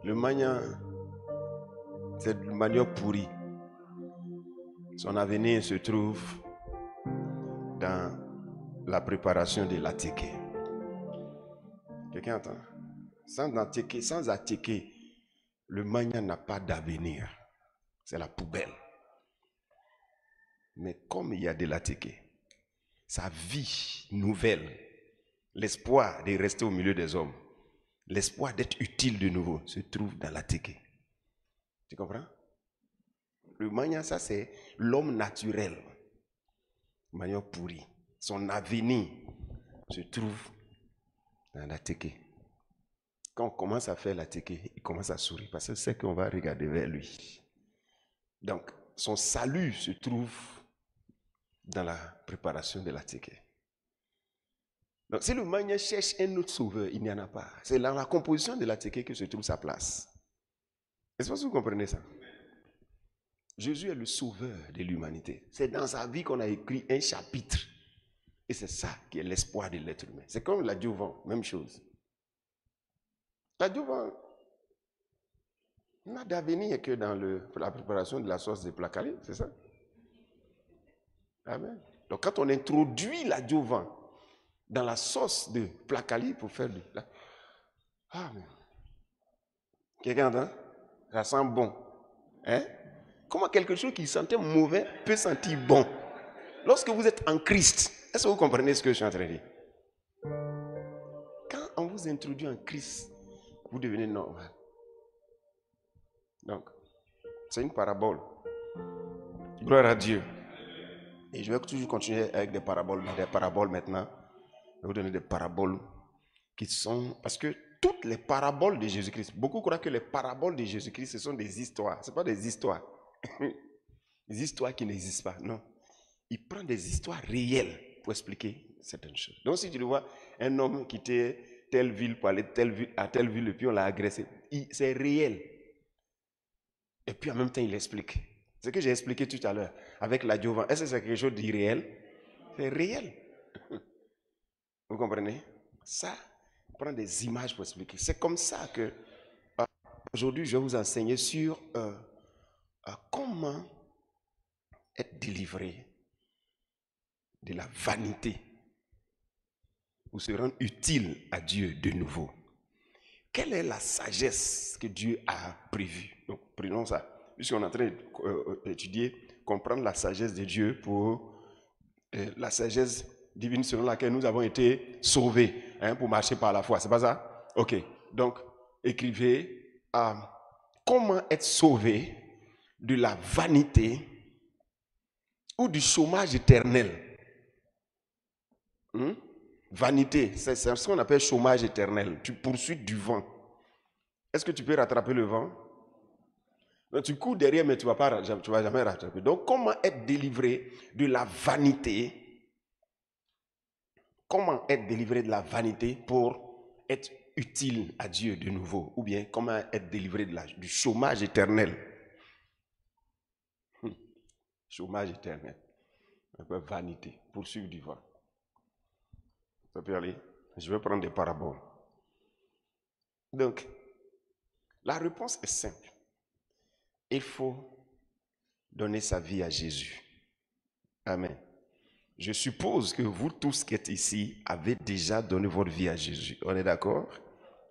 Le manioc, c'est le manioc pourri. Son avenir se trouve dans la préparation de l'attiqué. Quelqu'un entend? Sans attiqué, le manioc n'a pas d'avenir. C'est la poubelle. Mais comme il y a de l'attiqué, sa vie nouvelle, l'espoir de rester au milieu des hommes, l'espoir d'être utile de nouveau se trouve dans l'attiqué. Tu comprends? Le manioc, ça c'est l'homme naturel. Le manioc pourri. Son avenir se trouve dans l'attiqué. Quand on commence à faire l'attiqué, il commence à sourire parce que c'est qu'on va regarder vers lui. Donc, son salut se trouve dans la préparation de l'attiqué. Donc, si le manioc cherche un autre sauveur, il n'y en a pas. C'est dans la composition de l'attiqué que se trouve sa place. Est-ce que vous comprenez ça? Jésus est le sauveur de l'humanité. C'est dans sa vie qu'on a écrit un chapitre. Et c'est ça qui est l'espoir de l'être humain. C'est comme l'adjuvant, même chose. L'adjuvant n'a d'avenir que dans la préparation de la sauce de placali, c'est ça? Amen. Donc quand on introduit l'adjuvant dans la sauce de placali pour faire du... Amen. Quelqu'un entend? Ça sent bon. Hein? Comment quelque chose qui sentait mauvais peut sentir bon? Lorsque vous êtes en Christ, est-ce que vous comprenez ce que je suis en train de dire? Quand on vous introduit en Christ, vous devenez normal. Donc, c'est une parabole. Gloire à Dieu. Et je vais toujours continuer avec des paraboles maintenant. Je vais vous donner des paraboles qui sont... Parce que toutes les paraboles de Jésus-Christ, beaucoup croient que les paraboles de Jésus-Christ, ce sont des histoires. Ce ne sont pas des histoires. Des histoires qui n'existent pas. Non. Il prend des histoires réelles pour expliquer certaines choses. Donc si tu le vois, un homme quittait telle ville pour aller à telle ville et puis on l'a agressé, c'est réel. Et puis en même temps, il explique. Ce que j'ai expliqué tout à l'heure avec l'adjuvant, est-ce que c'est quelque chose d'irréel? C'est réel. Vous comprenez? Ça, on prend des images pour expliquer. C'est comme ça que aujourd'hui, je vais vous enseigner sur comment être délivré de la vanité ou se rendre utile à Dieu de nouveau. Quelle est la sagesse que Dieu a prévue? Donc, prenons ça. Puisqu'on est en train d'étudier, comprendre la sagesse de Dieu pour la sagesse divine selon laquelle nous avons été sauvés pour marcher par la foi. C'est pas ça? Ok. Donc, écrivez comment être sauvé de la vanité ou du chômage éternel. Vanité, c'est ce qu'on appelle chômage éternel. Tu poursuis du vent. Est-ce que tu peux rattraper le vent? Donc, tu cours derrière, mais tu ne vas jamais rattraper. Donc, comment être délivré de la vanité? Comment être délivré de la vanité pour être utile à Dieu de nouveau? Ou bien, comment être délivré du chômage éternel? Chômage éternel. Un peu vanité, poursuivre du vent. Ça peut aller. Je vais prendre des paraboles. Donc, la réponse est simple. Il faut donner sa vie à Jésus. Amen. Je suppose que vous tous qui êtes ici avez déjà donné votre vie à Jésus. On est d'accord?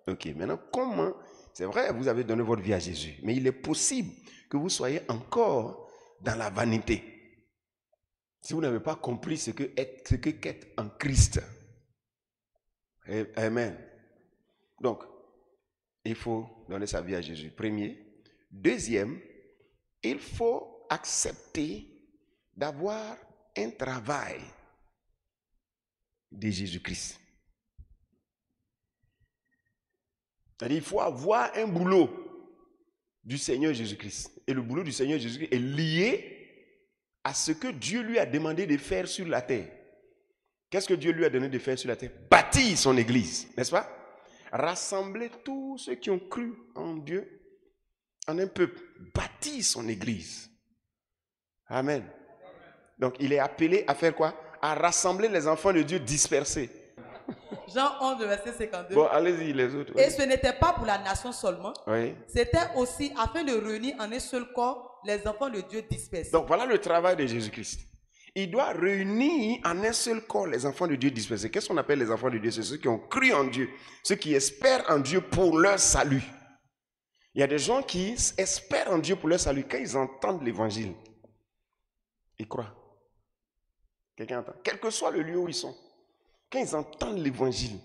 Ok, maintenant, comment? C'est vrai, vous avez donné votre vie à Jésus, mais il est possible que vous soyez encore dans la vanité. Si vous n'avez pas compris ce qu'être en Christ. Amen. Donc, il faut donner sa vie à Jésus. Premier. Deuxième, il faut accepter d'avoir un travail de Jésus-Christ. C'est-à-dire, il faut avoir un boulot du Seigneur Jésus-Christ. Et le boulot du Seigneur Jésus-Christ est lié à ce que Dieu lui a demandé de faire sur la terre. Qu'est-ce que Dieu lui a donné de faire sur la terre? Bâtir son église, n'est-ce pas? Rassembler tous ceux qui ont cru en Dieu, en un peuple. Bâtir son église. Amen. Donc, il est appelé à faire quoi? À rassembler les enfants de Dieu dispersés. Jean 11, verset 52. Bon, allez-y, les autres. Et ce n'était pas pour la nation seulement. Oui. C'était aussi afin de réunir en un seul corps les enfants de Dieu dispersés. Donc voilà le travail de Jésus-Christ. Il doit réunir en un seul corps les enfants de Dieu dispersés. Qu'est-ce qu'on appelle les enfants de Dieu? C'est ceux qui ont cru en Dieu, ceux qui espèrent en Dieu pour leur salut. Il y a des gens qui espèrent en Dieu pour leur salut. Quand ils entendent l'évangile, ils croient. Quelqu'un entend? Quel que soit le lieu où ils sont, quand ils entendent l'évangile,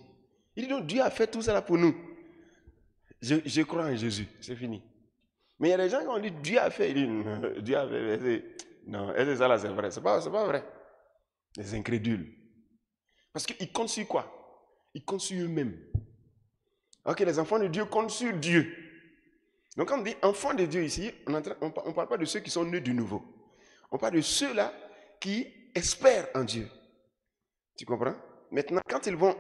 ils disent donc Dieu a fait tout ça là pour nous. Je crois en Jésus, c'est fini. Mais il y a des gens qui ont dit Dieu a fait, ils disent Dieu a fait. Non, est-ce que ça là c'est vrai? C'est pas vrai. Les incrédules. Parce qu'ils comptent sur quoi? Ils comptent sur eux-mêmes. Ok, les enfants de Dieu comptent sur Dieu. Donc quand on dit enfants de Dieu ici, on ne parle pas de ceux qui sont nés de nouveau. On parle de ceux-là qui espèrent en Dieu. Tu comprends? Maintenant, quand ils vont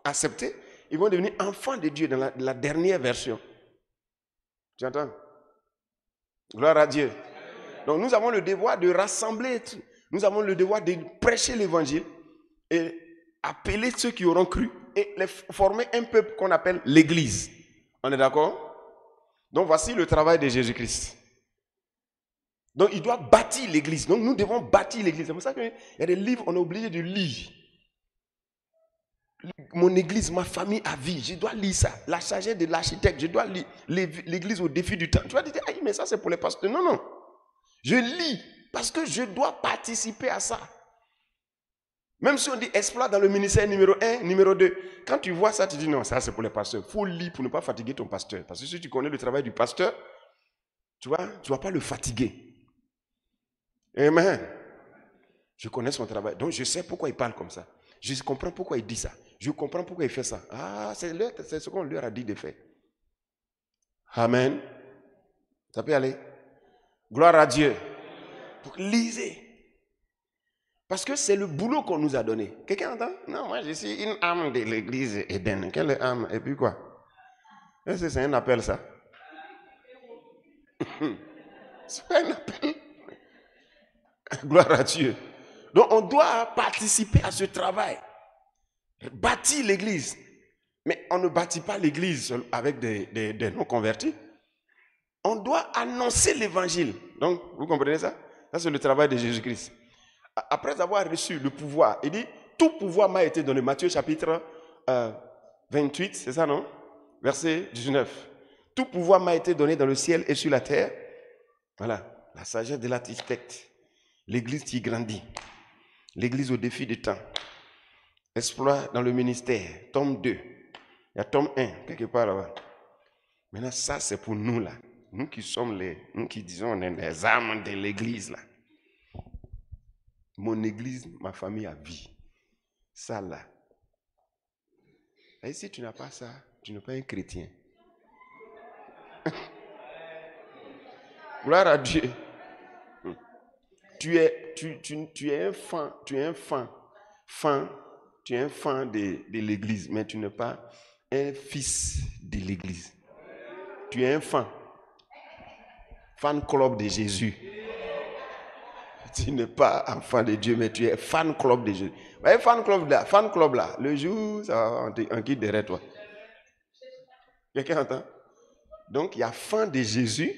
accepter, ils vont devenir enfants de Dieu dans la dernière version. Tu entends? Gloire à Dieu. Donc nous avons le devoir de rassembler, nous avons le devoir de prêcher l'évangile et appeler ceux qui auront cru et les former un peuple qu'on appelle l'église. On est d'accord? Donc voici le travail de Jésus-Christ. Donc il doit bâtir l'église. Donc nous devons bâtir l'église. C'est pour ça qu'il y a des livres on est obligé de lire. Mon église, ma famille à vie, je dois lire ça. La sagesse de l'architecte, je dois lire l'église au défi du temps. Tu vas dire, ah, mais ça c'est pour les pasteurs. Non, non. Je lis parce que je dois participer à ça. Même si on dit exploit dans le ministère numéro 1, numéro 2, quand tu vois ça, tu dis non, ça c'est pour les pasteurs. Il faut lire pour ne pas fatiguer ton pasteur. Parce que si tu connais le travail du pasteur, tu vois, tu ne vas pas le fatiguer. Amen. Je connais son travail. Donc je sais pourquoi il parle comme ça. Je comprends pourquoi il dit ça. Je comprends pourquoi il fait ça. Ah, c'est ce qu'on leur a dit de faire. Amen. Ça peut aller. Gloire à Dieu. Donc lisez. Parce que c'est le boulot qu'on nous a donné. Quelqu'un entend? Non, moi je suis une âme de l'église Eden. Quelle âme? Et puis quoi? Est-ce que c'est un appel ça? C'est pas un appel. Gloire à Dieu. Donc on doit participer à ce travail. Bâtir l'église. Mais on ne bâtit pas l'église avec des non-convertis. On doit annoncer l'évangile. Donc, vous comprenez ça? Ça, c'est le travail de Jésus-Christ. Après avoir reçu le pouvoir, il dit, tout pouvoir m'a été donné. Matthieu chapitre 28, c'est ça, non? Verset 19. Tout pouvoir m'a été donné dans le ciel et sur la terre. Voilà, la sagesse de l'architecte. L'église qui grandit. L'église au défi du temps. Exploit dans le ministère. Tome 2. Il y a tome 1, quelque part là-bas. Maintenant, ça, c'est pour nous, là. Nous qui sommes nous qui disons, on est les âmes de l'église, là. Mon église, ma famille à vie. Ça, là. Et si tu n'as pas ça, tu n'es pas un chrétien. Gloire à Dieu. Tu es un fan, tu es un fan de l'église, mais tu n'es pas un fils de l'église. Tu es un fan club de Jésus. Tu n'es pas enfant de Dieu, mais tu es fan club de Jésus. Mais fan club là, le jour, ça va en quitte derrière toi. Quelqu'un entend? Donc, il y a fan de Jésus,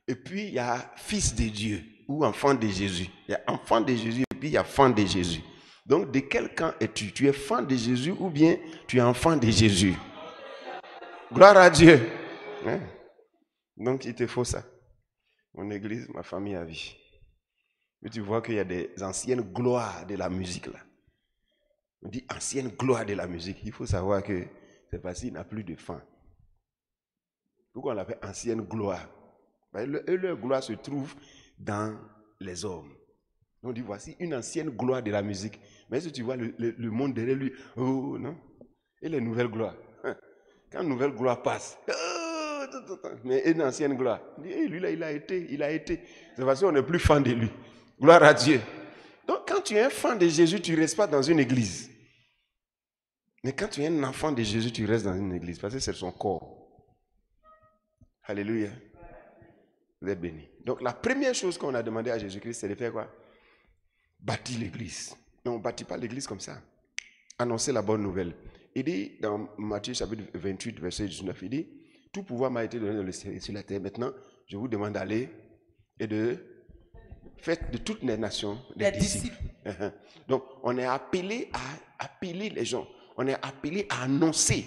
et puis il y a fils de Dieu, ou enfant de Jésus. Il y a enfant de Jésus, et puis il y a fan de Jésus. Donc, de quel camp es-tu? Tu es fan de Jésus, ou bien tu es enfant de Jésus? Gloire à Dieu. Hein? Donc, il te faut ça. Mon église, ma famille à vie. Mais tu vois qu'il y a des anciennes gloires de la musique là. On dit ancienne gloire de la musique. Il faut savoir que c'est parce qu'il n'a plus de fin. Pourquoi on l'appelle ancienne gloire? Leur gloire se trouve dans les hommes. On dit voici une ancienne gloire de la musique. Mais si tu vois le monde derrière lui, oh non. Et les nouvelles gloires. Quand une nouvelle gloire passe, mais une ancienne gloire. Lui là, il a été. C'est parce qu'on n'est plus fan de lui. Gloire à Dieu. Donc quand tu es un fan de Jésus, tu ne restes pas dans une église. Mais quand tu es un enfant de Jésus, tu restes dans une église. Parce que c'est son corps. Alléluia. Vous êtes bénis. Donc la première chose qu'on a demandé à Jésus-Christ, c'est de faire quoi? Bâtir l'église. Mais on ne bâtit pas l'église comme ça. Annoncer la bonne nouvelle. Il dit dans Matthieu chapitre 28, verset 19, il dit, tout pouvoir m'a été donné dans le ciel et sur la terre. Maintenant, je vous demande d'aller et de faire de toutes les nations des disciples. Donc, on est appelé à appeler les gens. On est appelé à annoncer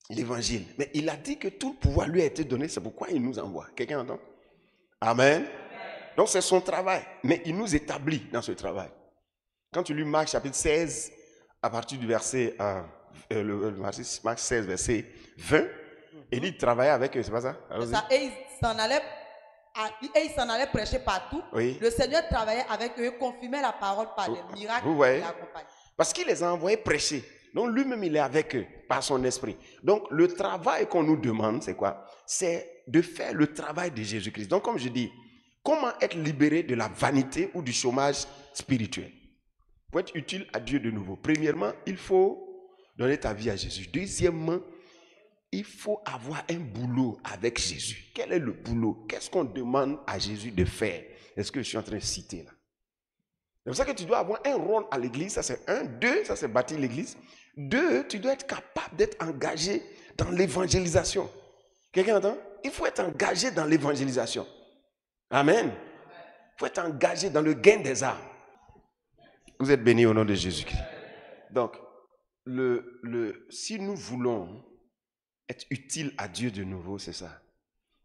l'évangile. Mais il a dit que tout le pouvoir lui a été donné. C'est pourquoi il nous envoie. Quelqu'un entend? Amen. Donc, c'est son travail. Mais il nous établit dans ce travail. Quand tu lis Marc chapitre 16, à partir du verset, Marc 16, verset 20, il dit travailler avec eux, c'est pas ça? Et il s'en allait prêcher partout. Oui. Le Seigneur travaillait avec eux, confirmait la parole par les miracles. Vous voyez? Qui l'accompagnent. Parce qu'il les a envoyés prêcher. Donc lui-même, il est avec eux par son esprit. Donc le travail qu'on nous demande, c'est quoi? C'est de faire le travail de Jésus-Christ. Donc comme je dis, comment être libéré de la vanité ou du chômage spirituel? Pour être utile à Dieu de nouveau. Premièrement, il faut donner ta vie à Jésus. Deuxièmement, il faut avoir un boulot avec Jésus. Quel est le boulot? Qu'est-ce qu'on demande à Jésus de faire? Est-ce que je suis en train de citer là? C'est pour ça que tu dois avoir un rôle à l'église, ça c'est un. Deux, ça c'est bâtir l'église. Deux, tu dois être capable d'être engagé dans l'évangélisation. Quelqu'un entend? Il faut être engagé dans l'évangélisation. Amen. Il faut être engagé dans le gain des âmes. Vous êtes bénis au nom de Jésus-Christ. Donc, si nous voulons être utile à Dieu de nouveau, c'est ça.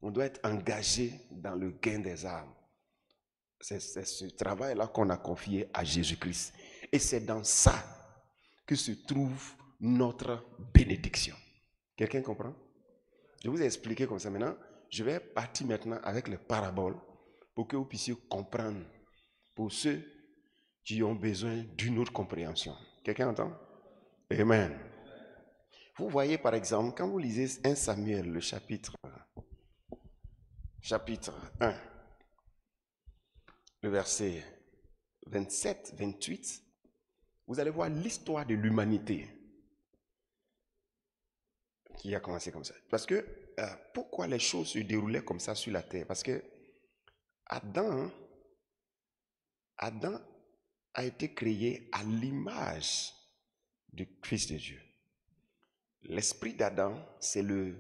On doit être engagé dans le gain des âmes. C'est ce travail-là qu'on a confié à Jésus-Christ. Et c'est dans ça que se trouve notre bénédiction. Quelqu'un comprend? Je vous ai expliqué comme ça. Maintenant, je vais partir maintenant avec les paraboles pour que vous puissiez comprendre. Pour ceux qui ont besoin d'une autre compréhension. Quelqu'un entend? Amen. Vous voyez par exemple, quand vous lisez 1 Samuel, le chapitre 1, le verset 27, 28, vous allez voir l'histoire de l'humanité qui a commencé comme ça. Parce que, pourquoi les choses se déroulaient comme ça sur la terre? Parce que Adam a été créé à l'image du Fils de Dieu. L'esprit d'Adam, c'est le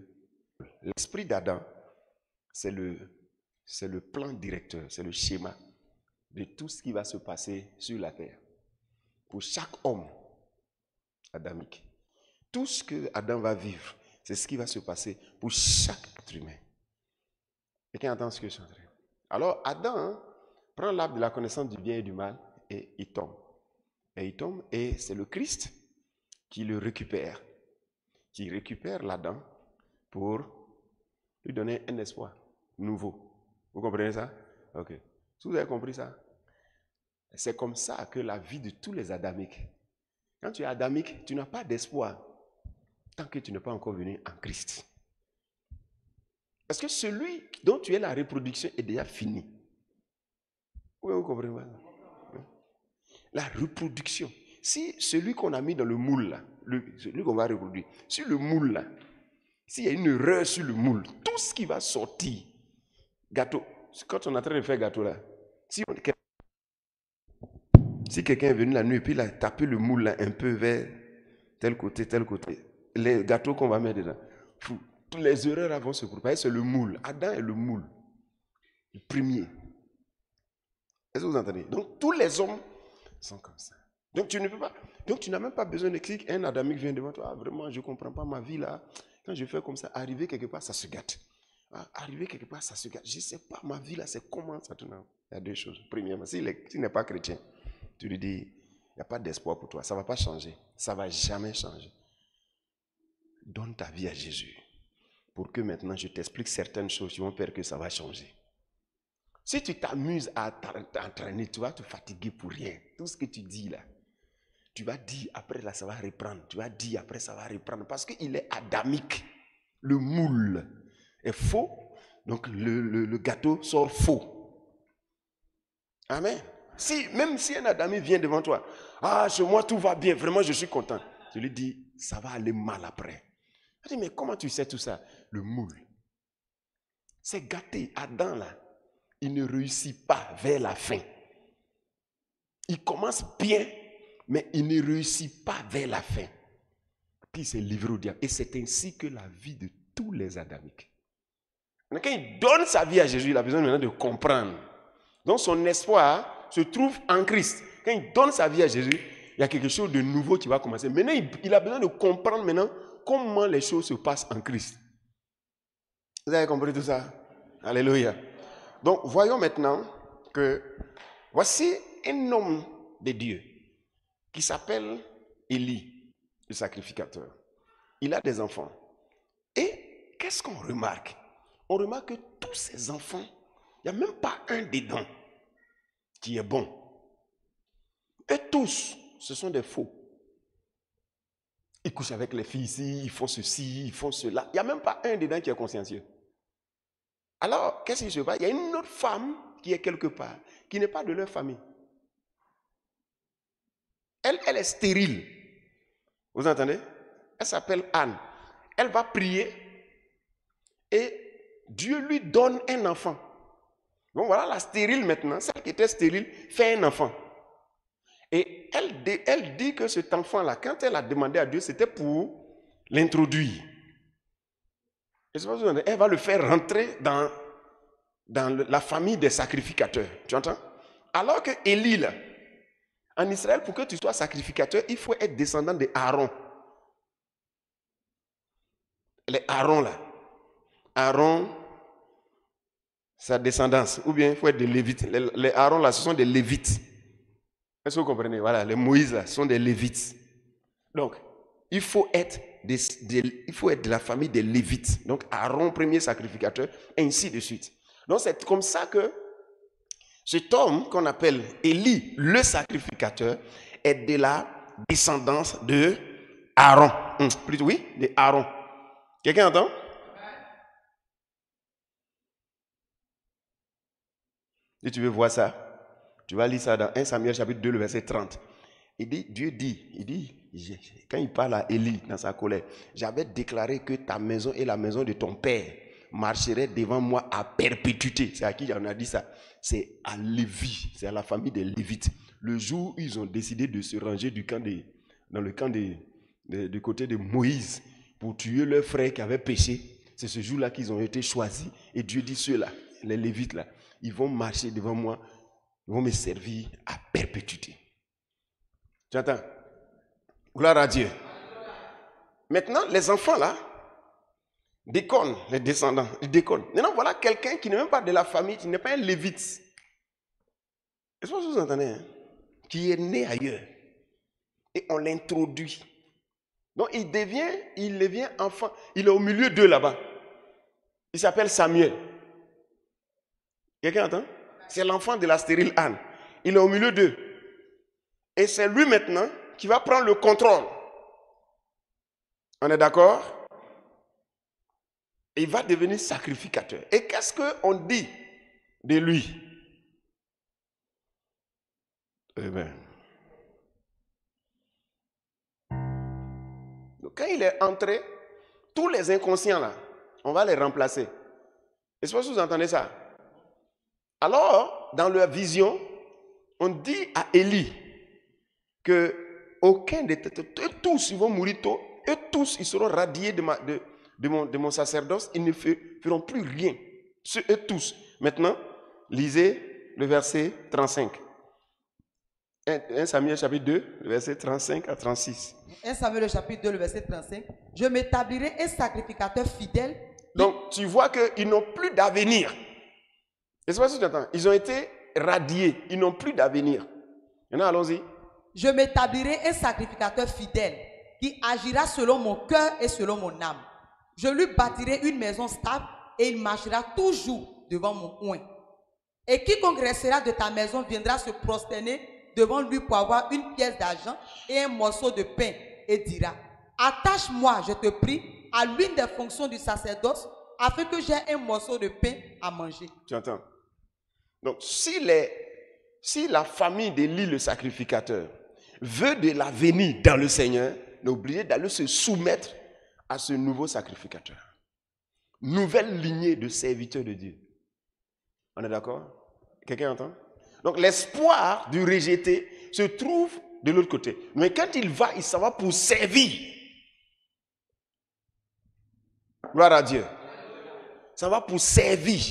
plan directeur, c'est le schéma de tout ce qui va se passer sur la terre. Pour chaque homme adamique. Tout ce que Adam va vivre, c'est ce qui va se passer pour chaque être humain. Quelqu'un entend ce que je suis en train de dire? Alors Adam prend l'arbre de la connaissance du bien et du mal et il tombe. Et c'est le Christ qui le récupère. Qui récupère l'Adam pour lui donner un espoir nouveau. Vous comprenez ça? Ok. Si vous avez compris ça, c'est comme ça que la vie de tous les adamiques. Quand tu es adamique, tu n'as pas d'espoir tant que tu n'es pas encore venu en Christ. Parce que celui dont tu es la reproduction est déjà fini. Oui, vous comprenez ça? La reproduction. Si celui qu'on a mis dans le moule, là, celui qu'on va reproduire, sur le moule, là, s'il y a une erreur sur le moule, tout ce qui va sortir, gâteau, quand on est en train de faire gâteau là, si quelqu'un est venu la nuit et puis il a tapé le moule là, un peu vers tel côté, les gâteaux qu'on va mettre dedans, toutes les erreurs vont se propager. C'est le moule. Adam est le moule, le premier. Est-ce que vous entendez? Donc tous les hommes sont comme ça. Donc tu ne peux pas. Donc tu n'as même pas besoin de cliquer. Un adamique vient devant toi. Ah, vraiment, je ne comprends pas ma vie là. Quand je fais comme ça, arriver quelque part, ça se gâte. Arriver quelque part, ça se gâte. Je ne sais pas ma vie là, c'est comment ça tourne. Il y a deux choses. Premièrement, s'il n'est pas chrétien, tu lui dis, il n'y a pas d'espoir pour toi. Ça ne va pas changer. Ça ne va jamais changer. Donne ta vie à Jésus. Pour que maintenant je t'explique certaines choses qui vont faire que ça va changer. Si tu t'amuses à t'entraîner, tu vas te fatiguer pour rien. Tout ce que tu dis là, tu vas dire après là, ça va reprendre. Tu vas dire après, ça va reprendre. Parce qu'il est adamique. Le moule est faux. Donc le gâteau sort faux. Amen. Même si un adamique vient devant toi, chez moi tout va bien, vraiment je suis content. Tu lui dis, ça va aller mal après. Je dis, mais comment tu sais tout ça? Le moule. C'est gâté. Adam là, il ne réussit pas vers la fin. Il commence bien, mais il ne réussit pas vers la fin. qui s'est livré au diable. Et c'est ainsi que la vie de tous les Adamiques. Mais quand il donne sa vie à Jésus, il a besoin maintenant de comprendre. Donc son espoir se trouve en Christ. Quand il donne sa vie à Jésus, il y a quelque chose de nouveau qui va commencer. Maintenant, il a besoin de comprendre maintenant comment les choses se passent en Christ. Vous avez compris tout ça? Alléluia. Donc, voyons maintenant que voici un homme de Dieu qui s'appelle Élie, le sacrificateur. Il a des enfants. Et qu'est-ce qu'on remarque? On remarque que tous ces enfants, il n'y a même pas un dedans qui est bon. Et tous, ce sont des faux. Ils couchent avec les filles ici, ils font ceci, ils font cela. Il n'y a même pas un dedans qui est consciencieux. Alors, qu'est-ce qui se passe? Il y a une autre femme qui est quelque part, qui n'est pas de leur famille. Elle est stérile. Vous entendez? Elle s'appelle Anne. Elle va prier et Dieu lui donne un enfant. Donc voilà la stérile maintenant, celle qui était stérile, fait un enfant. Et elle dit que cet enfant-là, quand elle a demandé à Dieu, c'était pour l'introduire. Elle va le faire rentrer dans la famille des sacrificateurs. Tu entends? Alors que Élie, là, en Israël, pour que tu sois sacrificateur, il faut être descendant de Aaron. Les Aaron, là. Aaron, sa descendance. Ou bien il faut être des Lévites. Les Aaron, là, ce sont des Lévites. Est-ce que vous comprenez? Voilà, les Moïse, là, ce sont des Lévites. Donc, il faut être de la famille des Lévites. Donc, Aaron, premier sacrificateur, et ainsi de suite. Donc, c'est comme ça que cet homme qu'on appelle Élie, le sacrificateur, est de la descendance de Aaron. Plutôt, oui, de Aaron. Quelqu'un entend? Si tu veux voir ça, tu vas lire ça dans 1 Samuel chapitre 2, le verset 30. Dieu dit, quand il parle à Élie dans sa colère, j'avais déclaré que ta maison et la maison de ton père marcheraient devant moi à perpétuité. C'est à qui on a dit ça? C'est à Lévi, c'est à la famille des Lévites. Le jour où ils ont décidé de se ranger du côté de Moïse pour tuer leur frère qui avait péché, c'est ce jour-là qu'ils ont été choisis. Et Dieu dit, ceux-là, les Lévites là, ils vont marcher devant moi, ils vont me servir à perpétuité. Tu entends? Gloire à Dieu. Maintenant, les enfants là déconnent, les descendants, ils déconnent. Maintenant, voilà quelqu'un qui n'est même pas de la famille, qui n'est pas un Lévite. Est-ce que vous entendez? Hein? Qui est né ailleurs. Et on l'introduit. Donc, il devient enfant. Il est au milieu d'eux là-bas. Il s'appelle Samuel. Quelqu'un entend? C'est l'enfant de la stérile Anne. Il est au milieu d'eux. Et c'est lui maintenant qui va prendre le contrôle. On est d'accord? Il va devenir sacrificateur. Et qu'est-ce qu'on dit de lui? Eh bien. Donc, quand il est entré, tous les inconscients là, on va les remplacer. Est-ce que vous entendez ça? Alors, dans leur vision, on dit à Élie que aucun de tous ils vont mourir tôt, et tous ils seront radiés de mon sacerdoce, ils ne feront plus rien. Eux tous. Maintenant, lisez le verset 35. 1 Samuel chapitre 2, le verset 35 à 36. 1 Samuel chapitre 2, le verset 35. Je m'établirai un sacrificateur fidèle. Donc, tu vois qu'ils n'ont plus d'avenir. Est-ce que tu entends? Ils ont été radiés, ils n'ont plus d'avenir. Maintenant, allons-y. Je m'établirai un sacrificateur fidèle qui agira selon mon cœur et selon mon âme. Je lui bâtirai une maison stable et il marchera toujours devant mon oint. Et quiconque restera de ta maison viendra se prosterner devant lui pour avoir une pièce d'argent et un morceau de pain et dira: attache-moi, je te prie, à l'une des fonctions du sacerdoce afin que j'aie un morceau de pain à manger. Tu entends? Donc, si la famille d'Élie le sacrificateur veut de l'avenir dans le Seigneur, on est obligé d'aller se soumettre à ce nouveau sacrificateur. Nouvelle lignée de serviteurs de Dieu. On est d'accord? Quelqu'un entend? Donc l'espoir du rejeté se trouve de l'autre côté. Mais quand il s'en va pour servir. Gloire à Dieu. Ça va pour servir.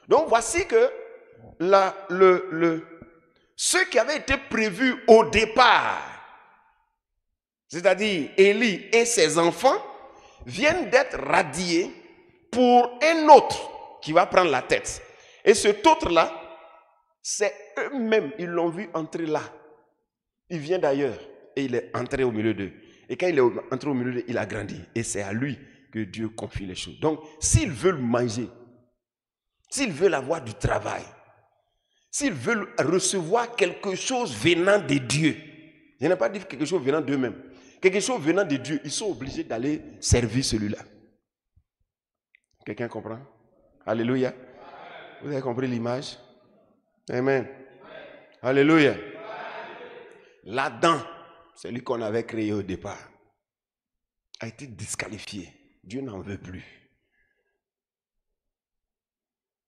Donc voici que ce qui avait été prévu au départ, c'est-à-dire Élie et ses enfants, viennent d'être radiés pour un autre qui va prendre la tête. Et cet autre-là, c'est eux-mêmes, ils l'ont vu entrer là. Il vient d'ailleurs et il est entré au milieu d'eux. Et quand il est entré au milieu d'eux, il a grandi. Et c'est à lui que Dieu confie les choses. Donc, s'ils veulent manger, s'ils veulent avoir du travail, s'ils veulent recevoir quelque chose venant de Dieu, je n'ai pas dit quelque chose venant d'eux-mêmes, quelque chose venant de Dieu, ils sont obligés d'aller servir celui-là. Quelqu'un comprend? Alléluia. Vous avez compris l'image? Amen. Alléluia. L'Adam, celui qu'on avait créé au départ, a été disqualifié. Dieu n'en veut plus.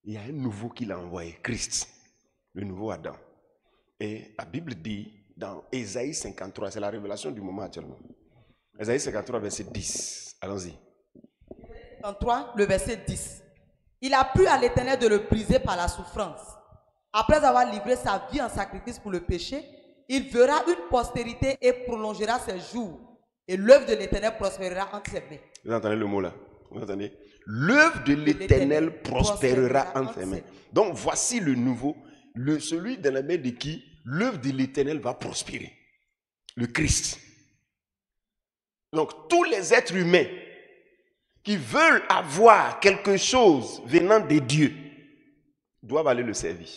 Il y a un nouveau qu'il a envoyé, Christ, le nouveau Adam. Et la Bible dit dans Ésaïe 53, c'est la révélation du moment actuellement. Ésaïe 53, verset 10. Allons-y. 53, le verset 10. Il a plu à l'Éternel de le briser par la souffrance. Après avoir livré sa vie en sacrifice pour le péché, il verra une postérité et prolongera ses jours. Et l'œuvre de l'Éternel prospérera entre ses mains. Vous entendez le mot là? Vous entendez? L'œuvre de l'Éternel prospérera entre ses mains. Donc voici le nouveau, celui dans la main de qui l'œuvre de l'Éternel va prospérer. Le Christ. Donc tous les êtres humains qui veulent avoir quelque chose venant de Dieu doivent aller le servir.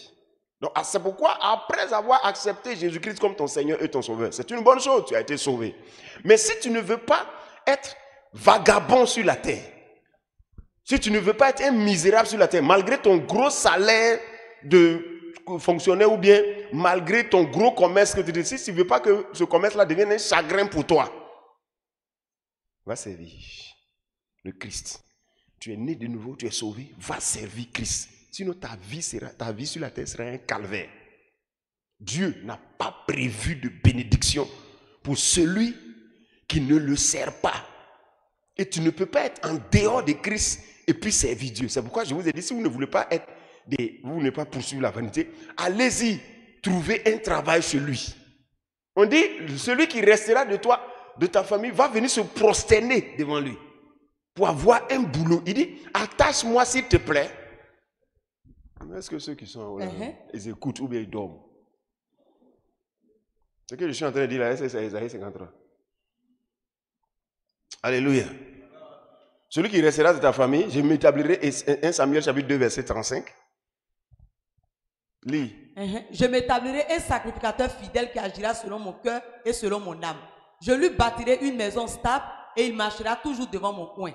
Donc c'est pourquoi après avoir accepté Jésus-Christ comme ton Seigneur et ton Sauveur, c'est une bonne chose, tu as été sauvé. Mais si tu ne veux pas être vagabond sur la terre, si tu ne veux pas être un misérable sur la terre, malgré ton gros salaire de fonctionnaire ou bien malgré ton gros commerce que tu décides, si tu ne veux pas que ce commerce-là devienne un chagrin pour toi, va servir le Christ. Tu es né de nouveau, tu es sauvé, va servir Christ. Sinon ta vie sur la terre sera un calvaire. Dieu n'a pas prévu de bénédiction pour celui qui ne le sert pas. Et tu ne peux pas être en dehors de Christ et puis servir Dieu. C'est pourquoi je vous ai dit, si vous ne voulez pas être vous ne pas poursuivre la vanité, allez-y, trouvez un travail chez lui. On dit, celui qui restera de toi, de ta famille, va venir se prosterner devant lui pour avoir un boulot. Il dit, attache-moi s'il te plaît. Est-ce que ceux qui sont en haut là, ils écoutent ou bien ils dorment? Ce que je suis en train de dire là, c'est Ésaïe 53. Alléluia. Celui qui restera de ta famille, je m'établirai, 1 Samuel chapitre 2, verset 35. Lis. Je m'établirai un sacrificateur fidèle qui agira selon mon cœur et selon mon âme. Je lui bâtirai une maison stable et il marchera toujours devant mon coin.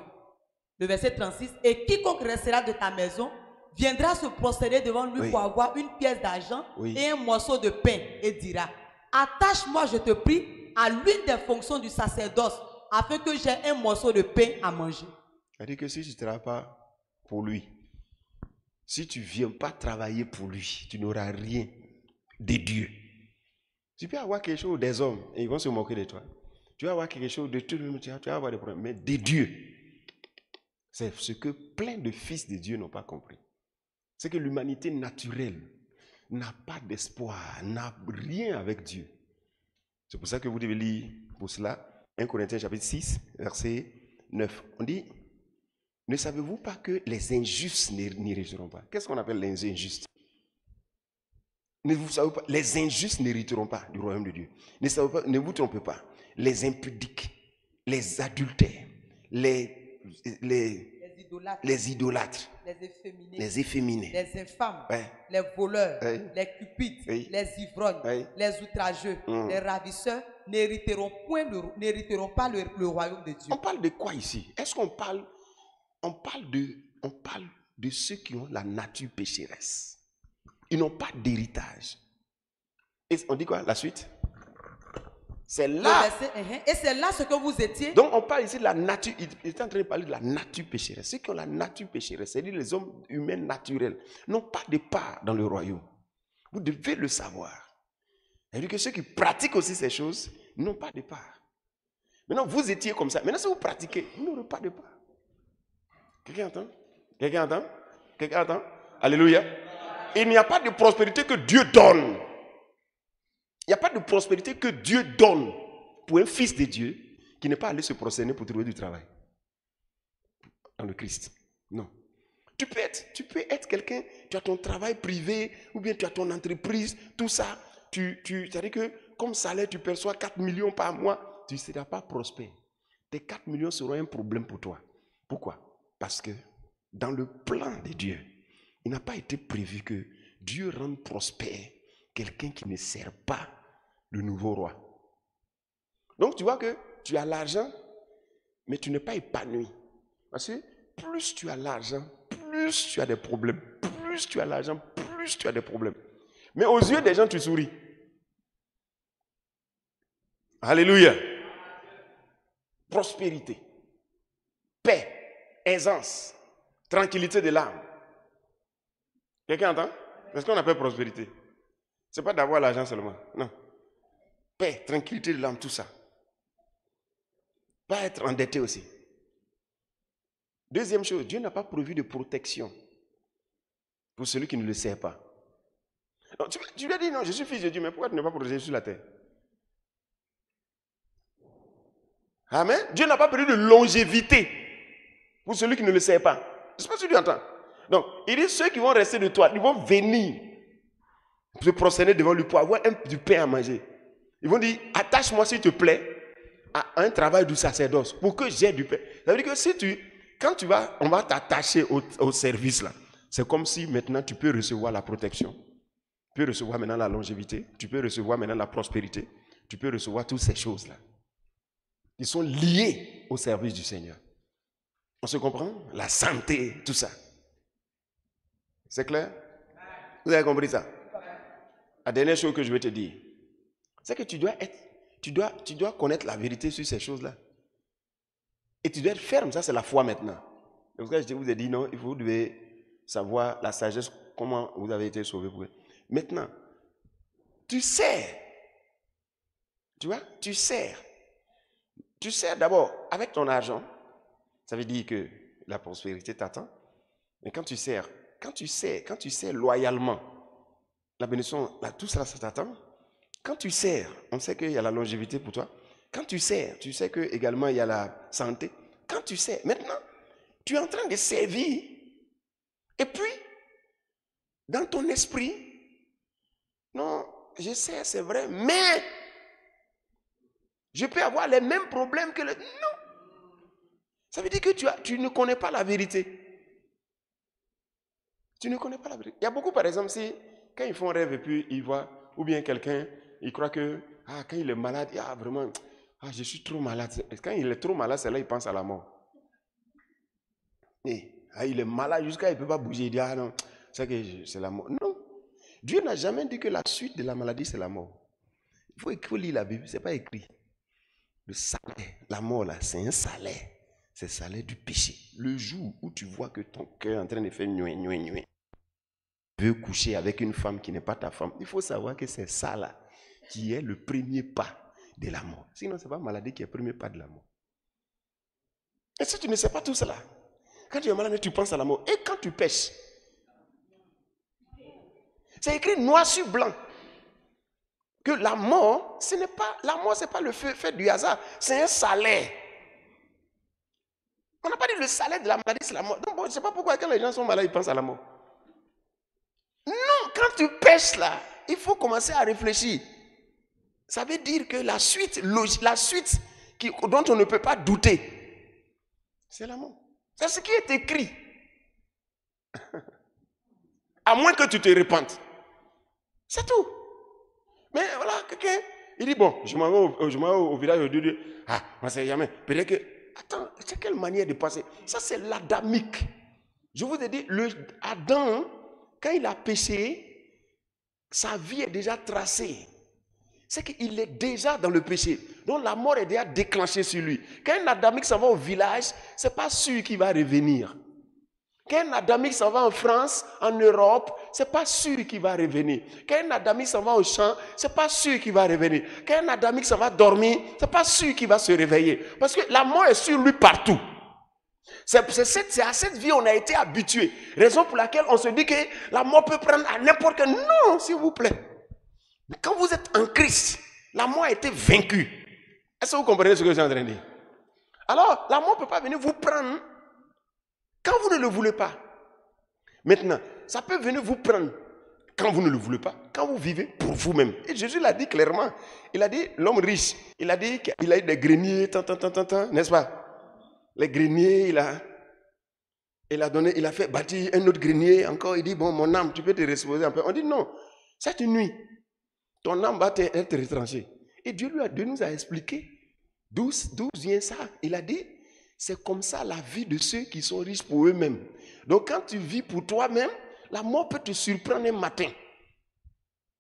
Le verset 36. Et quiconque restera de ta maison viendra se prosterner devant lui pour avoir une pièce d'argent et un morceau de pain et dira, attache-moi, je te prie, à l'une des fonctions du sacerdoce afin que j'ai un morceau de pain à manger. C'est-à-dire que si tu ne travailles pas pour lui, si tu ne viens pas travailler pour lui, tu n'auras rien de Dieu. Tu peux avoir quelque chose des hommes et ils vont se moquer de toi. Tu vas avoir quelque chose de tout le monde, tu vas avoir des problèmes. Mais de Dieu, c'est ce que plein de fils de Dieu n'ont pas compris. C'est que l'humanité naturelle n'a pas d'espoir, n'a rien avec Dieu. C'est pour ça que vous devez lire pour cela 1 Corinthiens chapitre 6, verset 9. On dit, ne savez-vous pas que les injustes n'hériteront pas? Qu'est-ce qu'on appelle les injustes? Ne vous savez pas, les injustes n'hériteront pas du royaume de Dieu. Ne vous trompez pas. Les impudiques, les adultères, les idolâtres, les efféminés, les infâmes, les voleurs, les cupides, les ivrognes, les outrageux, les ravisseurs n'hériteront pas le royaume de Dieu. On parle de quoi ici? Est-ce qu'on parle de ceux qui ont la nature pécheresse. Ils n'ont pas d'héritage. Et on dit quoi? La suite? C'est là. Et c'est là ce que vous étiez. Donc on parle ici de la nature. Il est en train de parler de la nature pécheresse. Ceux qui ont la nature pécheresse, c'est-à-dire les hommes humains naturels, n'ont pas de part dans le royaume. Vous devez le savoir. C'est-à-dire que ceux qui pratiquent aussi ces choses n'ont pas de part. Maintenant, vous étiez comme ça. Maintenant, si vous pratiquez, vous n'aurez pas de part. Quelqu'un entend? Quelqu'un entend? Quelqu'un entend? Alléluia. Il n'y a pas de prospérité que Dieu donne. Il n'y a pas de prospérité que Dieu donne pour un fils de Dieu qui n'est pas allé se prosterner pour trouver du travail. Dans le Christ. Non. Tu peux être quelqu'un, tu as ton travail privé, ou bien tu as ton entreprise, tout ça. C'est-à-dire que comme salaire, tu perçois 4 millions par mois, tu ne seras pas prospère. Tes 4 millions seront un problème pour toi. Pourquoi? Parce que dans le plan de Dieu, il n'a pas été prévu que Dieu rende prospère quelqu'un qui ne sert pas le nouveau roi. Donc tu vois que tu as l'argent, mais tu n'es pas épanoui. Parce que plus tu as l'argent, plus tu as des problèmes. Plus tu as l'argent, plus tu as des problèmes. Mais aux yeux des gens, tu souris. Alléluia. Prospérité, paix, aisance, tranquillité de l'âme. Quelqu'un entend? C'est ce qu'on appelle prospérité. Ce n'est pas d'avoir l'argent seulement. Non. Paix, tranquillité de l'âme, tout ça. Pas être endetté aussi. Deuxième chose, Dieu n'a pas prévu de protection pour celui qui ne le sert pas. Donc, tu lui as dit non, je suis fils de Dieu, mais pourquoi tu n'es pas protégé sur la terre? Amen. Dieu n'a pas prévu de longévité pour celui qui ne le sert pas. Je ne sais pas si tu entends. Donc, il dit ceux qui vont rester de toi, ils vont venir se prosterner devant lui pour avoir du pain à manger. Ils vont dire, attache-moi s'il te plaît à un travail du sacerdoce pour que j'ai du pain. Ça veut dire que si on va t'attacher au service là, c'est comme si maintenant tu peux recevoir la protection. Tu peux recevoir maintenant la longévité, tu peux recevoir maintenant la prospérité, tu peux recevoir toutes ces choses-là. Ils sont liés au service du Seigneur. On se comprend? La santé, tout ça. C'est clair? Vous avez compris ça? La dernière chose que je vais te dire, c'est que tu dois connaître la vérité sur ces choses-là. Et tu dois être ferme, ça c'est la foi maintenant. C'est pour ça que je vous ai dit non, vous devez savoir la sagesse, comment vous avez été sauvés. Maintenant, tu sers. Tu vois, tu sers. Tu sers d'abord avec ton argent. Ça veut dire que la prospérité t'attend. Mais quand tu sers loyalement, la bénédiction, tout ça, ça t'attend. Quand tu sers, on sait qu'il y a la longévité pour toi. Quand tu sers, tu sais que également il y a la santé. Quand tu sers, maintenant, tu es en train de servir. Et puis, dans ton esprit, non, je sers, c'est vrai, mais je peux avoir les mêmes problèmes que le... Non. Ça veut dire que tu ne connais pas la vérité. Tu ne connais pas la vérité. Il y a beaucoup, par exemple, quand ils font rêve et puis ils voient, ou bien quelqu'un, il croit que, quand il est malade, vraiment, je suis trop malade. Quand il est trop malade, c'est là qu'il pense à la mort. Il est malade jusqu'à il ne peut pas bouger. Il dit, non, c'est la mort. Non. Dieu n'a jamais dit que la suite de la maladie, c'est la mort. Il faut lire la Bible, ce n'est pas écrit. Le salaire, la mort là, c'est un salaire. C'est le salaire du péché. Le jour où tu vois que ton cœur est en train de faire nué, tu veux coucher avec une femme qui n'est pas ta femme, il faut savoir que c'est ça là qui est le premier pas de la mort. Sinon, ce n'est pas la maladie qui est le premier pas de la mort. Et si tu ne sais pas tout cela, quand tu es malade, tu penses à la mort. Et quand tu pêches, c'est écrit noir sur blanc que la mort, ce n'est pas le fait du hasard, c'est un salaire. On n'a pas dit le salaire de la maladie, c'est la mort. Donc, je ne sais pas pourquoi quand les gens sont malades, ils pensent à la mort. Non, quand tu pêches là, il faut commencer à réfléchir. Ça veut dire que la suite dont on ne peut pas douter, c'est la mort. C'est ce qui est écrit. À moins que tu te répandes. C'est tout. Mais voilà, quelqu'un, il dit, bon, je m'en vais au village de Dieu. Moi c'est jamais. Peut-être que, attends, c'est quelle manière de passer? Ça c'est l'adamique. Je vous ai dit, Adam, quand il a péché, sa vie est déjà tracée. C'est qu'il est déjà dans le péché. Donc la mort est déjà déclenchée sur lui. Quand un adamique s'en va au village, ce n'est pas sûr qu'il va revenir. Quand un adamique s'en va en France, en Europe, ce n'est pas sûr qu'il va revenir. Quand un adamique s'en va au champ, ce n'est pas sûr qu'il va revenir. Quand un adamique s'en va dormir, ce n'est pas sûr qu'il va se réveiller. Parce que la mort est sur lui partout. C'est à cette vie on a été habitué. Raison pour laquelle on se dit que la mort peut prendre à n'importe quel... Non, s'il vous plaît. Mais quand vous êtes en Christ, la mort a été vaincue. Est-ce que vous comprenez ce que je suis en train de dire? Alors, la mort ne peut pas venir vous prendre quand vous ne le voulez pas. Maintenant, ça peut venir vous prendre quand vous ne le voulez pas, quand vous vivez pour vous-même. Et Jésus l'a dit clairement. Il a dit, l'homme riche, il a dit qu'il a eu des greniers, n'est-ce pas? Les greniers, il a fait bâtir un autre grenier encore. Il dit, bon, mon âme, tu peux te reposer un peu. On dit, non, cette nuit, ton âme va être retranchée. Et Dieu nous a expliqué d'où vient ça. Il a dit, c'est comme ça la vie de ceux qui sont riches pour eux-mêmes. Donc quand tu vis pour toi-même, la mort peut te surprendre un matin.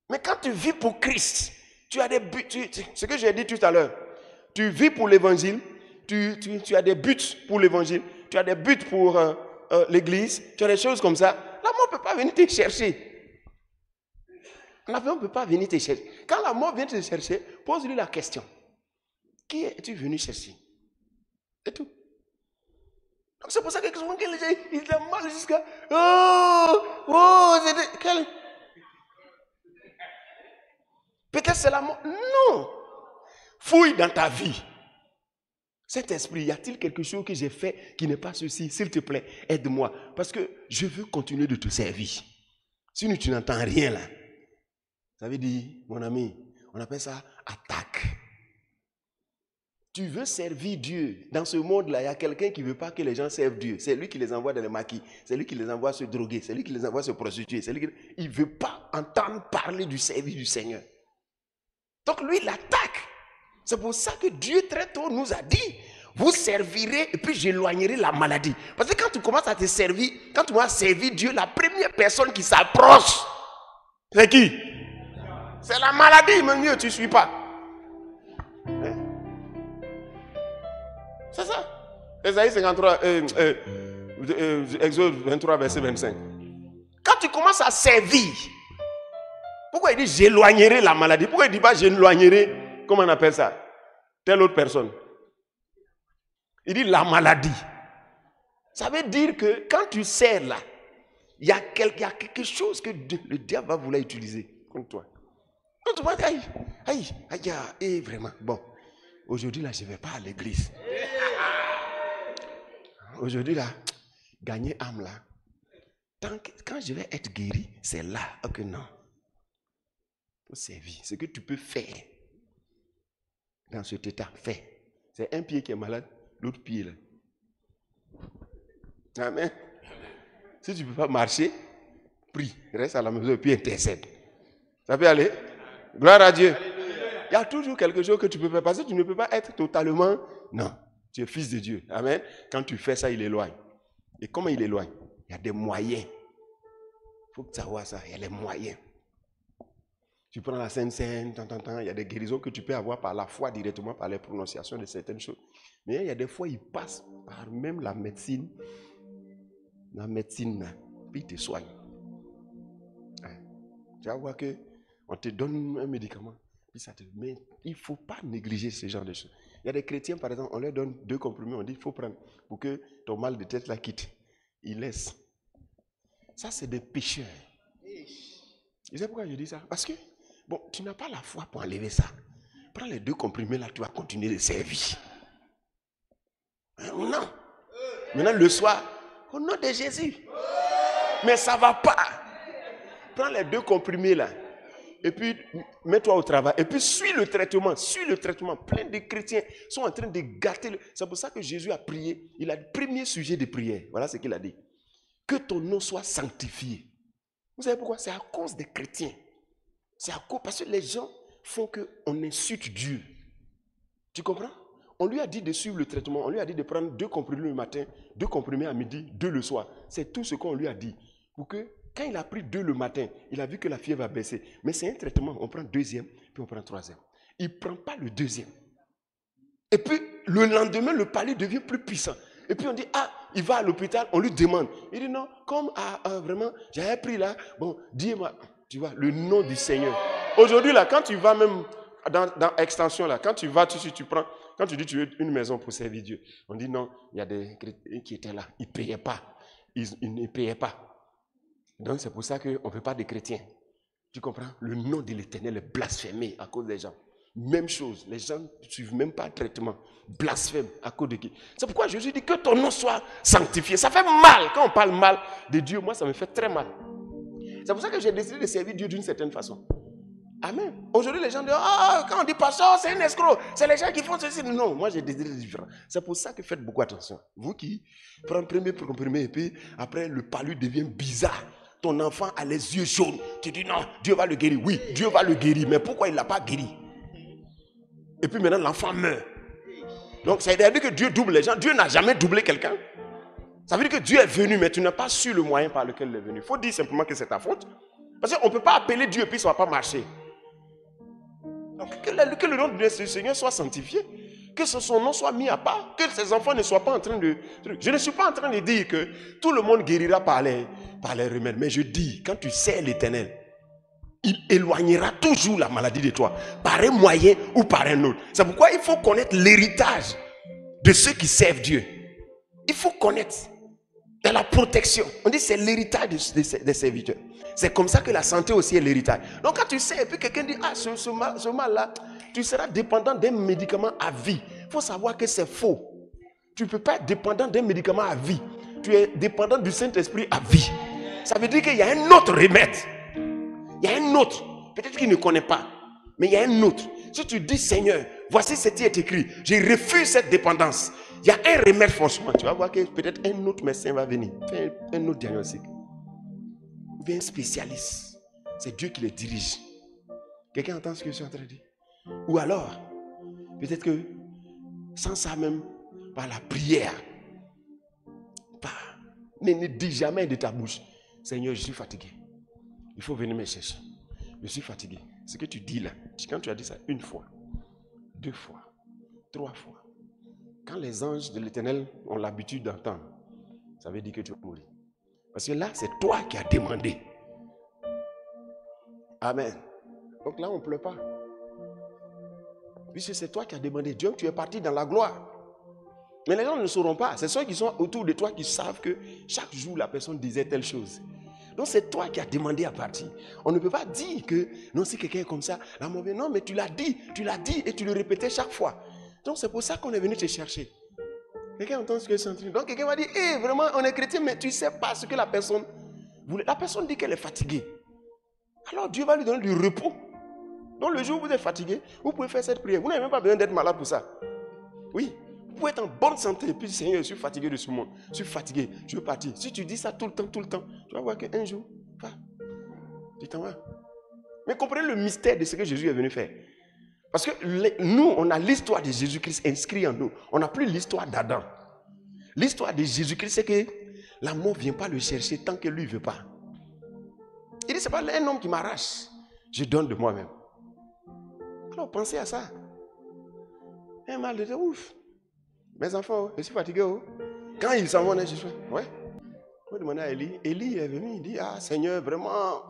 Mais quand tu vis pour Christ, tu as des buts. Ce que j'ai dit tout à l'heure, tu vis pour l'évangile, tu as des buts pour l'évangile, tu as des buts pour l'église, tu as des choses comme ça. La mort ne peut pas venir te chercher. La mort ne peut pas venir te chercher. Quand la mort vient te chercher, pose-lui la question. Qui es-tu venu chercher? Et tout. Donc c'est pour ça que souvent les gens ils ont mal jusqu'à... c'était... Peut-être c'est la mort. Non. Fouille dans ta vie. Cet esprit, y a-t-il quelque chose que j'ai fait qui n'est pas ceci? S'il te plaît, aide-moi. Parce que je veux continuer de te servir. Sinon tu n'entends rien là. Ça veut dire, mon ami, on appelle ça attaque. Tu veux servir Dieu. Dans ce monde-là, il y a quelqu'un qui ne veut pas que les gens servent Dieu. C'est lui qui les envoie dans les maquis. C'est lui qui les envoie se droguer. C'est lui qui les envoie se prostituer. Il ne veut pas entendre parler du service du Seigneur. Donc lui, il attaque. C'est pour ça que Dieu très tôt nous a dit, vous servirez et puis j'éloignerai la maladie. Parce que quand tu commences à te servir, quand tu vas servir Dieu, la première personne qui s'approche, c'est qui? C'est la maladie, mais mieux, tu ne suis pas. Hein? C'est ça. Ésaïe 53, Exode 23, verset 25. Quand tu commences à servir, pourquoi il dit j'éloignerai la maladie? Pourquoi il ne dit pas j'éloignerai, comment on appelle ça? Telle autre personne. Il dit la maladie. Ça veut dire que quand tu sers là, il y a quelque chose que le diable va vouloir utiliser contre toi. Donc tu vas dire, aïe, vraiment, bon, aujourd'hui là, je ne vais pas à l'église. Aujourd'hui là, gagner âme là. Quand je vais être guéri, c'est là que non. Pour servir, ce que tu peux faire dans cet état, fais. C'est un pied qui est malade, l'autre pied là. Amen. Si tu ne peux pas marcher, prie, reste à la maison et puis intercède. Ça peut aller? Gloire à Dieu. Il y a toujours quelque chose que tu peux faire parce que tu ne peux pas être totalement... Non, tu es fils de Dieu. Amen. Quand tu fais ça, il éloigne. Et comment il éloigne? Il y a des moyens. Il faut savoir ça, il y a les moyens. Tu prends la Sainte Seine, il y a des guérisons que tu peux avoir par la foi directement, par les prononciations de certaines choses. Mais il y a des fois, ils passent par même la médecine. La médecine, puis ils te soignent. Tu vas voir qu'on te donne un médicament, puis ça te... Mais il ne faut pas négliger ce genre de choses. Il y a des chrétiens, par exemple, on leur donne 2 comprimés, on dit il faut prendre pour que ton mal de tête la quitte. Ils laissent. Ça, c'est des pécheurs. Vous savez pourquoi je dis ça? Parce que, bon, tu n'as pas la foi pour enlever ça. Prends les 2 comprimés là, tu vas continuer de servir. Non. Maintenant, le soir, au nom de Jésus. Mais ça ne va pas. Prends les 2 comprimés là. Et puis, mets-toi au travail. Et puis, suis le traitement. Suis le traitement. Plein de chrétiens sont en train de gâter. C'est pour ça que Jésus a prié. Il a le premier sujet de prière. Voilà ce qu'il a dit. Que ton nom soit sanctifié. Vous savez pourquoi? C'est à cause des chrétiens. C'est à cause, parce que les gens font qu'on insulte Dieu. Tu comprends? On lui a dit de suivre le traitement. On lui a dit de prendre 2 comprimés le matin, 2 comprimés à midi, 2 le soir. C'est tout ce qu'on lui a dit. Pour que, quand il a pris 2 le matin, il a vu que la fièvre a baissé. Mais c'est un traitement. On prend 2e, puis on prend 3e. Il ne prend pas le 2e. Et puis, le lendemain, le palais devient plus puissant. Et puis on dit, il va à l'hôpital, on lui demande. Il dit non, comme vraiment, j'avais pris là, bon, dis-moi, tu vois, le nom du Seigneur. Aujourd'hui là, quand tu vas même dans extension là, quand tu vas, tu prends, Quand tu dis tu veux une maison pour servir Dieu, on dit non, il y a des chrétiens qui étaient là, ils ne payaient pas. Ils ne payaient pas. Donc c'est pour ça qu'on ne veut pas de chrétiens. Tu comprends? Le nom de l'Éternel est blasphémé à cause des gens. Même chose, les gens ne suivent même pas le traitement. Blasphème à cause de qui? C'est pourquoi Jésus dit que ton nom soit sanctifié. Ça fait mal. Quand on parle mal de Dieu, moi ça me fait très mal. C'est pour ça que j'ai décidé de servir Dieu d'une certaine façon. Amen. Aujourd'hui, les gens disent, quand on dit pasteur, c'est un escroc. C'est les gens qui font ceci. Non, moi j'ai décidé de différent. C'est pour ça que faites beaucoup attention. Vous qui prenez premier comprimé et puis après le palu devient bizarre. Ton enfant a les yeux jaunes. Tu dis non, Dieu va le guérir. Oui, Dieu va le guérir. Mais pourquoi il ne l'a pas guéri? Et puis maintenant, l'enfant meurt. Donc, ça veut dire que Dieu double les gens. Dieu n'a jamais doublé quelqu'un. Ça veut dire que Dieu est venu, mais tu n'as pas su le moyen par lequel il est venu. Il faut dire simplement que c'est ta faute. Parce qu'on ne peut pas appeler Dieu et puis ça ne va pas marcher. Donc, que le nom du Seigneur soit sanctifié. Que son nom soit mis à part. Que ses enfants ne soient pas en train de... Je ne suis pas en train de dire que tout le monde guérira par les remèdes. Mais je dis, quand tu sais l'Éternel, il éloignera toujours la maladie de toi, par un moyen ou par un autre. C'est pourquoi il faut connaître l'héritage de ceux qui servent Dieu. Il faut connaître de la protection. On dit c'est l'héritage des serviteurs. C'est comme ça que la santé aussi est l'héritage. Donc quand tu sais, et puis quelqu'un dit, ce mal-là, tu seras dépendant d'un médicament à vie. Il faut savoir que c'est faux. Tu ne peux pas être dépendant d'un médicament à vie. Tu es dépendant du Saint-Esprit à vie. Ça veut dire qu'il y a un autre remède. Il y a un autre, peut-être qu'il ne connaît pas, mais il y a un autre. Si tu dis Seigneur, voici ce qui est écrit, je refuse cette dépendance. Il y a un remède franchement. Tu vas voir que peut-être un autre médecin va venir, faire un autre diagnostic. Ou bien un spécialiste. C'est Dieu qui le dirige. Quelqu'un entend ce que je suis en train de dire? Ou alors, peut-être que sans ça même, par la prière, ne dis jamais de ta bouche, Seigneur, je suis fatigué. Il faut venir me chercher. Je suis fatigué. Ce que tu dis là, quand tu as dit ça une fois, 2 fois, 3 fois, quand les anges de l'Éternel ont l'habitude d'entendre, ça veut dire que tu vas mourir. Parce que là, c'est toi qui as demandé. Amen. Donc là, on ne pleure pas. Puisque c'est toi qui as demandé. Dieu, tu es parti dans la gloire. Mais les gens ne sauront pas. C'est ceux qui sont autour de toi qui savent que chaque jour, la personne disait telle chose. Donc c'est toi qui as demandé à partir. On ne peut pas dire que non, si quelqu'un est comme ça, la mauvaise. Non, mais tu l'as dit et tu le répétais chaque fois. Donc c'est pour ça qu'on est venu te chercher. Quelqu'un entend ce que je suis en train de dire. Donc quelqu'un va dire, vraiment, on est chrétien, mais tu ne sais pas ce que la personne voulait. La personne dit qu'elle est fatiguée. Alors Dieu va lui donner du repos. Donc le jour où vous êtes fatigué, vous pouvez faire cette prière. Vous n'avez même pas besoin d'être malade pour ça. Oui. Vous pouvez être en bonne santé et puis Seigneur, je suis fatigué de ce monde. Je suis fatigué, je veux partir. Si tu dis ça tout le temps, tu vas voir qu'un jour, tu t'en vas. Mais comprenez le mystère de ce que Jésus est venu faire. Parce que nous, on a l'histoire de Jésus-Christ inscrit en nous. On n'a plus l'histoire d'Adam. L'histoire de Jésus-Christ, c'est que la mort ne vient pas le chercher tant que lui ne veut pas. Il dit, ce n'est pas un homme qui m'arrache. Je donne de moi-même. Alors pensez à ça. Un mal de ouf. Mes enfants, je suis fatigué. Quand ils s'en vont, je suis ouais. Je vais demander à Élie. Élie est venu, il dit, Seigneur, vraiment,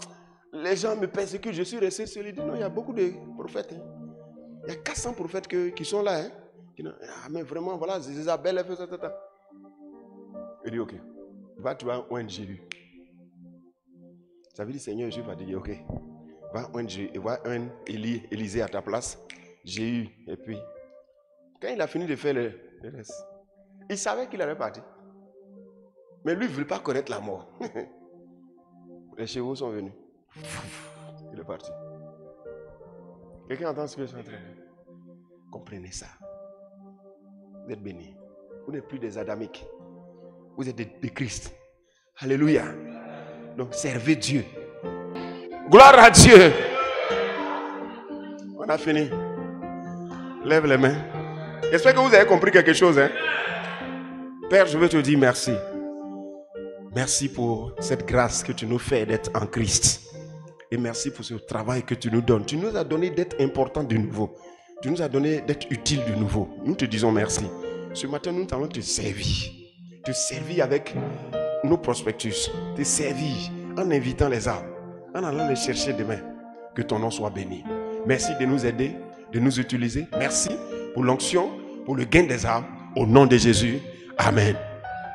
les gens me persécutent, je suis resté seul. Il dit, non, il y a beaucoup de prophètes. Il y a 400 prophètes qui sont là. Mais vraiment, voilà, Isabelle a fait ça. Il dit, ok, tu vas oindre Jésus. Ça veut dire, Seigneur, je suis fatigué, ok. Va oindre Élisée à ta place. Jéhu, et puis, quand il a fini de faire le reste, il savait qu'il allait partir. Mais lui, il ne voulait pas connaître la mort. Les chevaux sont venus. Il est parti. Quelqu'un entend ce que je suis en train de dire? Comprenez ça. Vous êtes bénis. Vous n'êtes plus des adamiques. Vous êtes des Christ. Alléluia. Donc, servez Dieu. Gloire à Dieu. On a fini. Lève les mains. J'espère que vous avez compris quelque chose. Père, je veux te dire merci. Merci pour cette grâce que tu nous fais d'être en Christ. Et merci pour ce travail que tu nous donnes. Tu nous as donné d'être important de nouveau. Tu nous as donné d'être utile de nouveau. Nous te disons merci. Ce matin, nous allons te servir. Te servir avec nos prospectus. Te servir en invitant les âmes. En allant les chercher demain. Que ton nom soit béni. Merci de nous aider, de nous utiliser. Merci pour l'onction, pour le gain des âmes. Au nom de Jésus. Amen.